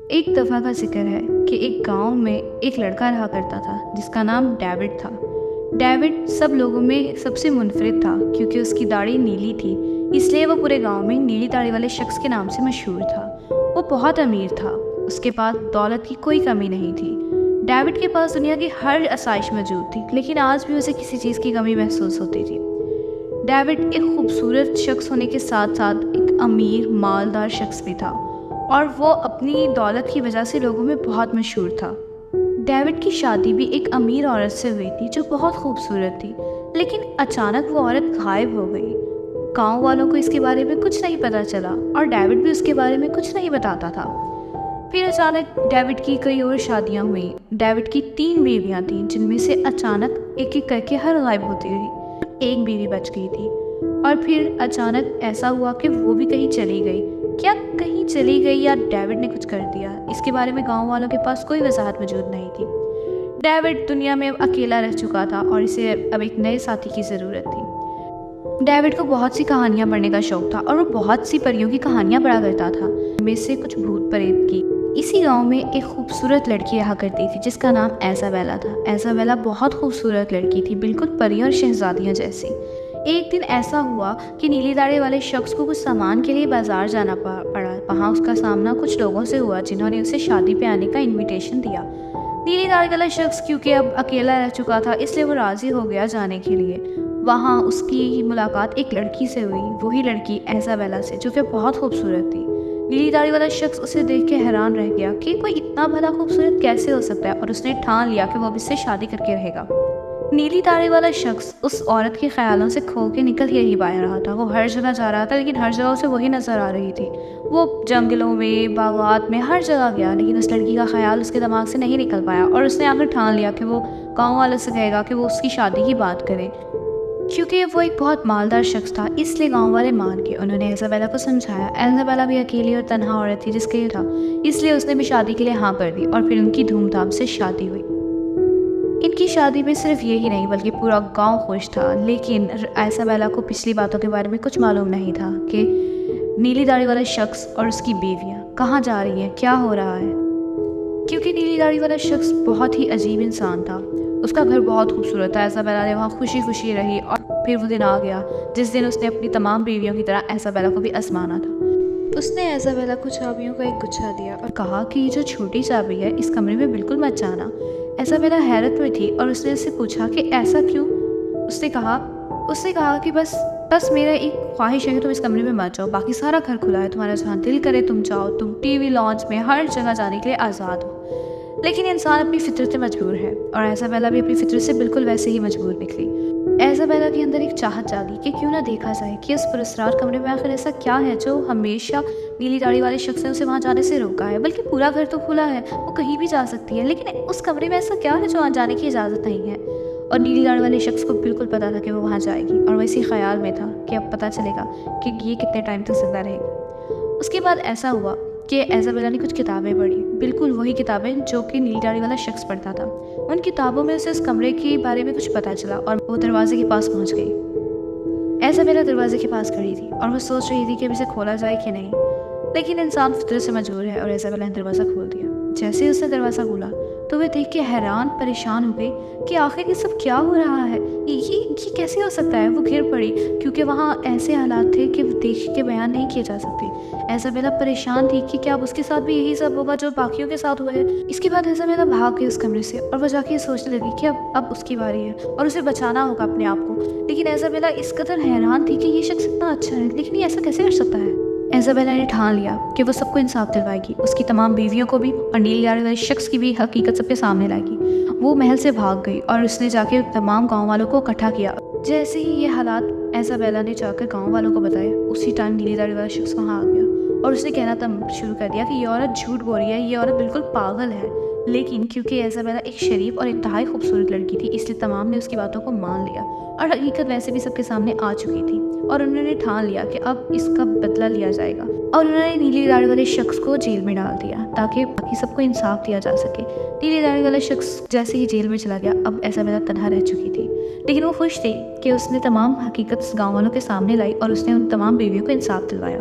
एक दफ़ा का जिक्र है कि एक गांव में एक लड़का रहा करता था जिसका नाम डेविड था। डेविड सब लोगों में सबसे मुनफरिद था क्योंकि उसकी दाढ़ी नीली थी, इसलिए वो पूरे गांव में नीली दाढ़ी वाले शख्स के नाम से मशहूर था। वो बहुत अमीर था, उसके पास दौलत की कोई कमी नहीं थी। डेविड के पास दुनिया की हर आसाइश मौजूद थी, लेकिन आज भी उसे किसी चीज़ की कमी महसूस होती थी। डेविड एक खूबसूरत शख्स होने के साथ साथ एक अमीर मालदार शख्स भी था और वो अपनी दौलत की वजह से लोगों में बहुत मशहूर था। डेविड की शादी भी एक अमीर औरत से हुई थी जो बहुत खूबसूरत थी, लेकिन अचानक वो औरत गायब हो गई। गांव वालों को इसके बारे में कुछ नहीं पता चला और डेविड भी उसके बारे में कुछ नहीं बताता था। फिर अचानक डेविड की कई और शादियां हुई। डेविड की 3 बीवियां थीं, जिनमें से अचानक एक एक करके हर गायब होती रही। एक बीवी बच गई थी और फिर अचानक ऐसा हुआ कि वो भी कहीं चली गई। क्या कहीं चली गई या डेविड ने कुछ कर दिया, इसके बारे में गांव वालों के पास कोई वजाहत मौजूद नहीं थी। डेविड दुनिया में अब अकेला रह चुका था और इसे अब एक नए साथी की ज़रूरत थी। डेविड को बहुत सी कहानियां पढ़ने का शौक था और वो बहुत सी परियों की कहानियां पढ़ा करता था, में से कुछ भूत प्रेत की। इसी गांव में एक खूबसूरत लड़की रहा करती थी जिसका नाम ऐजाबेला था। ऐजाबेला बहुत खूबसूरत लड़की थी, बिल्कुल परी और शहजादियों जैसी। एक दिन ऐसा हुआ कि नीली दाढ़ी वाले शख्स को कुछ सामान के लिए बाजार जाना पड़ा। वहाँ उसका सामना कुछ लोगों से हुआ जिन्होंने उसे शादी पे आने का इनविटेशन दिया। नीली दाढ़ी वाला शख्स क्योंकि अब अकेला रह चुका था, इसलिए वो राज़ी हो गया जाने के लिए। वहाँ उसकी मुलाकात एक लड़की से हुई, वही लड़की ऐजाबेला से, जो कि बहुत खूबसूरत थी। नीली दाढ़ी वाला शख्स उसे देख के हैरान रह गया कि कोई इतना भला खूबसूरत कैसे हो सकता है, और उसने ठान लिया कि वो अब इससे शादी करके रहेगा। नीली दाढ़ी वाला शख्स उस औरत के ख्यालों से खो के निकल ही पाया रहा था। वो हर जगह जा रहा था, लेकिन हर जगह उसे वही नज़र आ रही थी। वो जंगलों में, बागात में, हर जगह गया, लेकिन उस लड़की का ख्याल उसके दिमाग से नहीं निकल पाया और उसने आखिर ठान लिया कि वो गाँव वालों से कहेगा कि वो उसकी शादी की बात करे। क्योंकि वो एक बहुत मालदार शख्स था, इसलिए गांव वाले मान गए। उन्होंने ऐजाबेला को समझाया। ऐजाबेला भी अकेली और तन्हा औरत थी जिसके था, इसलिए उसने भी शादी के लिए हाँ कर दी और फिर उनकी धूमधाम से शादी हुई। इनकी शादी में सिर्फ यही नहीं बल्कि पूरा गांव खुश था, लेकिन ऐजाबेला को पिछली बातों के बारे में कुछ मालूम नहीं था कि नीली दाढ़ी वाला शख्स और उसकी बीवियाँ कहाँ जा रही हैं, क्या हो रहा है। क्योंकि नीली दाढ़ी वाला शख्स बहुत ही अजीब इंसान था। उसका घर बहुत खूबसूरत था। ऐजाबेला ने वहाँ खुशी खुशी रही और फिर वो दिन आ गया जिस दिन उसने अपनी तमाम बीवियों की तरह ऐजाबेला को भी आजमाना था। उसने ऐजाबेला को चाबियों का एक गुच्छा दिया और कहा कि ये जो छोटी चाबी है इस कमरे में बिल्कुल मत जाना। ऐजाबेला हैरत में थी और उसने उससे पूछा कि ऐसा क्यों। उसने कहा कि बस मेरा एक ख्वाहिश है कि तुम इस कमरे में मत जाओ, बाकी सारा घर खुला है, तुम्हारा जहाँ दिल करे तुम जाओ, तुम टीवी लॉन्च में हर जगह जाने के लिए आज़ाद हो। लेकिन इंसान अपनी फितरत से मजबूर है और ऐजाबेला भी अपनी फितरत से बिल्कुल वैसे ही मजबूर निकली। ऐजाबेला के अंदर एक चाहत जागी कि क्यों ना देखा जाए कि उस पुरस्कार कमरे में आखिर ऐसा क्या है जो हमेशा नीली दाढ़ी वाले शख्स ने उसे वहाँ जाने से रोका है। बल्कि पूरा घर तो खुला है, वो कहीं भी जा सकती है, लेकिन उस कमरे में ऐसा क्या है जो वहाँ जाने की इजाज़त नहीं है। और नीली दाढ़ी वाले शख्स को बिल्कुल पता था कि वो वहाँ जाएगी और वो इसी ख्याल में था कि अब पता चलेगा कि ये कितने टाइम तक जिंदा रहेगी। उसके बाद ऐसा हुआ कि ऐजाबेला ने कुछ किताबें पढ़ी, बिल्कुल वही किताबें जो कि नीली दाढ़ी वाला शख्स पढ़ता था। उन किताबों में उसे उस कमरे के बारे में कुछ पता चला और वो दरवाजे के पास पहुंच गई। ऐजाबेला दरवाजे के पास खड़ी थी और वो सोच रही थी कि अब इसे खोला जाए कि नहीं, लेकिन इंसान फितरत से मजबूर है और ऐजाबेला ने दरवाज़ा खोल दिया। जैसे ही उसने दरवाज़ा खोला तो वह देख के हैरान परेशान हो गई कि आखिर ये सब क्या हो रहा है, ये कैसे हो सकता है। वो गिर पड़ी क्योंकि वहाँ ऐसे हालात थे कि देख के बयान नहीं किए जा सकते। ऐजाबेला परेशान थी कि क्या अब उसके साथ भी यही सब होगा जो बाकियों के साथ हुआ है। इसके बाद ऐजाबेला भाग गई उस कमरे से और वह जाके सोचने लगी कि अब उसकी बारी है और उसे बचाना होगा अपने आप को। लेकिन ऐजाबेला इस कदर हैरान थी कि ये शख्स इतना अच्छा है, लेकिन ये ऐसा कैसे कर सकता है। ऐजाबेला ने ठान लिया कि वो सबको इंसाफ दिलवाएगी, उसकी तमाम बीवियों को भी और नीली दाढ़ी वाले शख्स की भी हकीकत सबके सामने लाएगी। वो महल से भाग गई और उसने जाके तमाम गांव वालों को इकट्ठा किया। जैसे ही ये हालात ऐजाबेला ने जाकर गांव वालों को बताए, उसी टाइम नीली दाढ़ी वाला शख्स वहाँ आ गया और उसने कहना तब शुरू कर दिया कि ये औरत झूठ बोल रही है, ये औरत बिल्कुल पागल है। लेकिन क्योंकि ऐजाबेला एक शरीफ और इंतहाई खूबसूरत लड़की थी, इसलिए तमाम ने उसकी बातों को मान लिया और हकीकत वैसे भी सबके सामने आ चुकी थी और उन्होंने ठान लिया कि अब इसका बदला लिया जाएगा। और उन्होंने नीली दाढ़ी वाले शख्स को जेल में डाल दिया ताकि बाकी सबको इंसाफ दिया जा सके। नीली दाढ़ी वाला शख्स जैसे ही जेल में चला गया, अब ऐजाबेला तन्हा रह चुकी थी, लेकिन वो खुश थी कि उसने तमाम हकीकत गाँव वालों के सामने लाई और उसने उन तमाम बीवियों को इंसाफ दिलवाया।